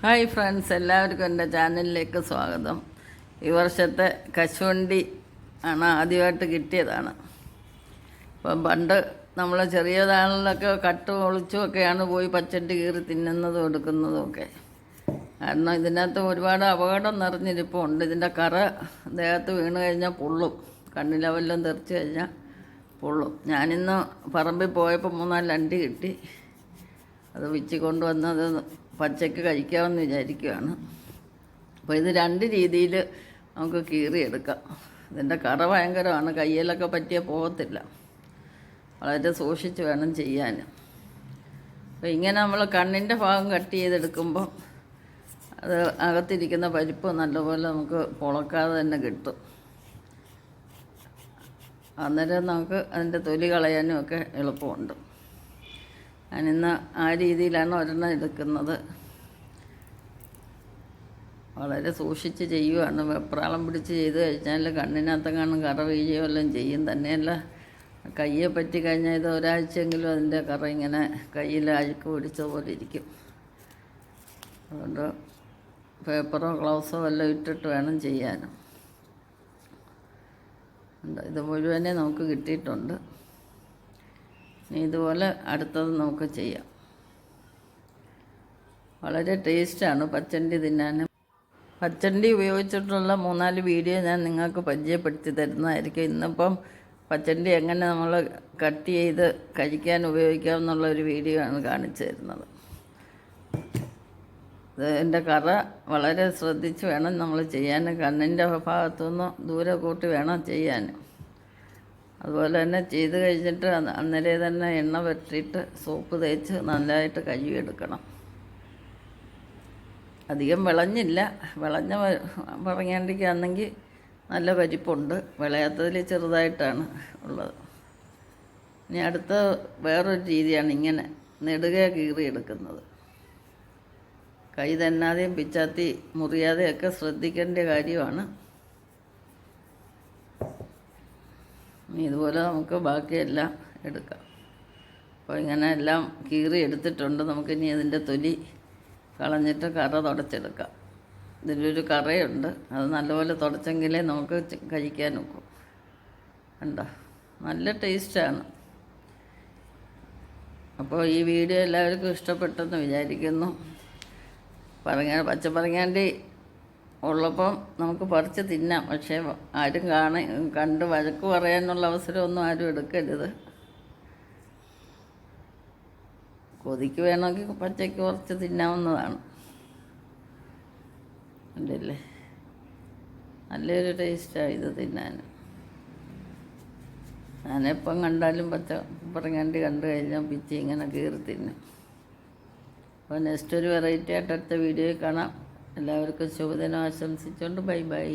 Hi friends, എല്ലാവർക്കും എൻ്റെ ചാനലിലേക്ക് സ്വാഗതം. ഈ വർഷത്തെ കശുവണ്ടി ആണ് ആദ്യമായിട്ട് കിട്ടിയതാണ്. അപ്പം പണ്ട് നമ്മൾ ചെറിയതാളിലൊക്കെ കട്ട് ഒളിച്ചുമൊക്കെയാണ് പോയി പച്ചണ്ടി കീറി തിന്നുന്നതും എടുക്കുന്നതും ഒക്കെ. കാരണം ഇതിനകത്ത് ഒരുപാട് അപകടം നിറഞ്ഞിരിപ്പുണ്ട്. ഇതിൻ്റെ കറ ദേഹത്ത് വീണ് കഴിഞ്ഞാൽ പൊള്ളും, കണ്ണിലെ വല്ലതും തെറിച്ച് കഴിഞ്ഞാൽ പൊള്ളും. ഞാനിന്ന് പറമ്പിൽ പോയപ്പോൾ 3-4 അണ്ടി കിട്ടി. അത് വിച്ച് കൊണ്ടുവന്നത് പച്ചയ്ക്ക് കഴിക്കാമെന്ന് വിചാരിക്കുകയാണ്. അപ്പോൾ ഇത് 2 രീതിയിൽ നമുക്ക് കീറിയെടുക്കാം. ഇതിൻ്റെ കറ ഭയങ്കരമാണ്, കയ്യിലൊക്കെ പറ്റിയാൽ പോകത്തില്ല. വളരെ സൂക്ഷിച്ച് വേണം ചെയ്യാൻ. അപ്പോൾ ഇങ്ങനെ നമ്മൾ കണ്ണിൻ്റെ ഭാഗം കട്ട് ചെയ്തെടുക്കുമ്പോൾ അത് അകത്തിരിക്കുന്ന പരിപ്പ് നല്ലപോലെ നമുക്ക് പൊളക്കാതെ തന്നെ കിട്ടും. അന്നേരം നമുക്ക് അതിൻ്റെ തൊലി കളയാനും ഒക്കെ എളുപ്പമുണ്ട്. ഞാനിന്ന് ആ രീതിയിലാണ് ഒരെണ്ണം എടുക്കുന്നത്. വളരെ സൂക്ഷിച്ച് ചെയ്യുകയാണ്. വെപ്രാളം പിടിച്ച് ചെയ്ത് കഴിഞ്ഞാൽ കണ്ണിനകത്തെങ്ങാനും കറ വീഴുകയോ എല്ലാം ചെയ്യും. തന്നെയല്ല, കയ്യെ പറ്റി കഴിഞ്ഞാൽ ഇത് ഒരാഴ്ചയെങ്കിലും അതിൻ്റെ കറ ഇങ്ങനെ കയ്യിൽ അഴുക്ക് പിടിച്ചതുപോലെ ഇരിക്കും. അതുകൊണ്ട് പേപ്പറോ ഗ്ലൗസോ എല്ലാം ഇട്ടിട്ട് വേണം ചെയ്യാനും. ഇത് മുഴുവനെ നമുക്ക് കിട്ടിയിട്ടുണ്ട്. ഇനി ഇതുപോലെ അടുത്തത് നമുക്ക് ചെയ്യാം. വളരെ ടേസ്റ്റാണ് പച്ചണ്ടി തിന്നാനും. പച്ചണ്ടി ഉപയോഗിച്ചിട്ടുള്ള 3-4 വീഡിയോ ഞാൻ നിങ്ങൾക്ക് പരിചയപ്പെടുത്തി തരുന്നതായിരിക്കും. ഇന്നിപ്പം പച്ചണ്ടി എങ്ങനെ നമ്മൾ കട്ട് ചെയ്ത് കഴിക്കാൻ ഉപയോഗിക്കാം എന്നുള്ളൊരു വീഡിയോ ആണ് കാണിച്ചു തരുന്നത്. ഇതിൻ്റെ കറ വളരെ ശ്രദ്ധിച്ച് വേണം നമ്മൾ ചെയ്യാൻ. കണ്ണിൻ്റെ ഭാഗത്തുനിന്ന് ദൂരെ കൂട്ടി വേണം ചെയ്യാൻ. അതുപോലെ തന്നെ ചെയ്ത് കഴിഞ്ഞിട്ട് അന്നേരം തന്നെ എണ്ണ പറ്റിയിട്ട് സോപ്പ് തേച്ച് നല്ലതായിട്ട് കഴുകിയെടുക്കണം. അധികം വിളഞ്ഞില്ല, വിളഞ്ഞ പറങ്ങാണ്ടിക്കാണെങ്കിൽ നല്ല പരിപ്പുണ്ട്. വിളയാത്തതിൽ ചെറുതായിട്ടാണ് ഉള്ളത്. ഇനി അടുത്ത വേറൊരു രീതിയാണ് ഇങ്ങനെ നെടുക കീറിയെടുക്കുന്നത്. കൈ തന്നാതെയും പിച്ചാത്തി മുറിയാതെയൊക്കെ ശ്രദ്ധിക്കേണ്ട കാര്യമാണ്. ഇനി ഇതുപോലെ നമുക്ക് ബാക്കിയെല്ലാം എടുക്കാം. അപ്പോൾ ഇങ്ങനെ എല്ലാം കീറി എടുത്തിട്ടുണ്ട്. നമുക്കിനി അതിൻ്റെ തൊലി കളഞ്ഞിട്ട് കറ തുടച്ചെടുക്കാം. ഇതിലൊരു കറയുണ്ട്, അത് നല്ലപോലെ തുടച്ചെങ്കിലേ നമുക്ക് കഴിക്കാൻ ഒക്കും. കണ്ടോ, നല്ല ടേസ്റ്റാണ്. അപ്പോൾ ഈ വീഡിയോ എല്ലാവർക്കും ഇഷ്ടപ്പെട്ടെന്ന് വിചാരിക്കുന്നു. പച്ചപ്പറങ്ങാണ്ടി ഉള്ളപ്പം നമുക്ക് പറിച്ച് തിന്നാം. പക്ഷേ ആരും കണ്ട് വഴക്ക് പറയാനുള്ള അവസരമൊന്നും ആരും എടുക്കരുത്. കൊതിക്ക് വേണമെങ്കിൽ പച്ചയ്ക്ക് കുറച്ച് തിന്നാവുന്നതാണ്. ഉണ്ടല്ലേ, നല്ലൊരു ടേസ്റ്റാണ് ഇത് തിന്നാൻ. ഞാനെപ്പം കണ്ടാലും പച്ചപ്പറങ്ങാണ്ടി കണ്ടു കഴിഞ്ഞാൽ പിച്ചി ഇങ്ങനെ കീറി തിന്നും. അപ്പോൾ നെക്സ്റ്റ് ഒരു വെറൈറ്റി ആയിട്ട് അടുത്ത വീഡിയോയിൽ കാണാം. എല്ലാവർക്കും ശുഭദിനം ആശംസിച്ചുകൊണ്ട് ബൈ ബൈ.